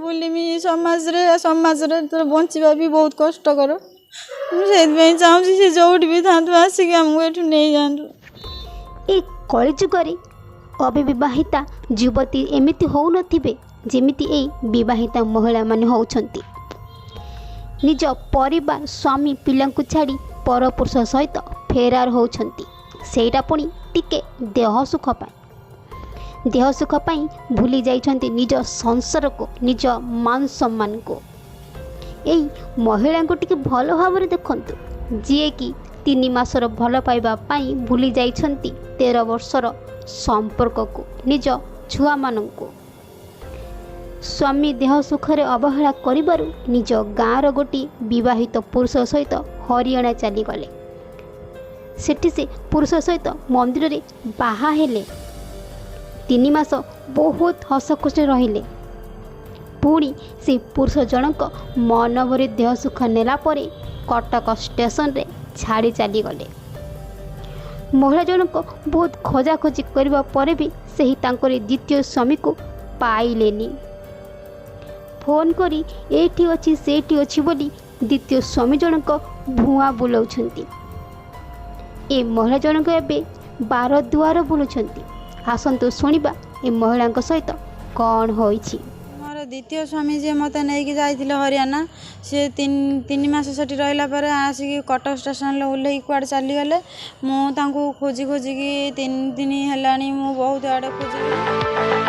बुलमी समाज रे बंचा भी बहुत कष्टकर मुझे चाहूँ सी जो भी था आसिक आमको ये नहीं जातु। ए कलिजुगरे अविवाहिता युवती एमिति हो नथिबे जेमिति ए विवाहिता महिला माने होउछंती। निज परिवार स्वामी पिलांकु छाड़ी परपुरुष सहित फेरार होउछंती सेटा पुणी टिके देह सुख पाई भूली जाइछंती निज संसार को निज मान सम्मान को। एई महिला को टिके भल भाव देखंतु जी कि 3 मासर भल पाइबा पाई भूली जाइछंती 13 वर्षर संपर्क को निज छुआ मानंको। स्वामी देह सुखरे अवहेला करिबारु निज गाँर गोटी विवाहित पुरुष सहित हरियाणा चली गले। सेठी से पुरुष सहित मंदिर रे बाहा हेले 3 मास बहुत हस खुशी रहिले। पुणी से पुरुष जनक मन भरी देह सुख नेला परे कटक स्टेशन रे छाड़ी चली गले। महिला जनक बहुत खोजाखोजी करबा परे भी सही तांकर द्वितीय स्वामी को पाइलेनी। फोन करी एठी अछि सेठी अछि बोली द्वितीय स्वामी जनक भुआ बुलाउछंती। ए महिला जनक एबे 12 दुआर बुलुछंती। आसंतु सुनिबा ए महिला सहित कौन होइछि। मोर द्वितीय स्वामी जी मत नहीं जाइए हरियाणा सी 3 मास से रहा आसिक कटक स्टेशन ओह्ल कुआड़े चलीगले मुझे खोजी खोजिकी 3 दिन है बहुत आड़े खोजी।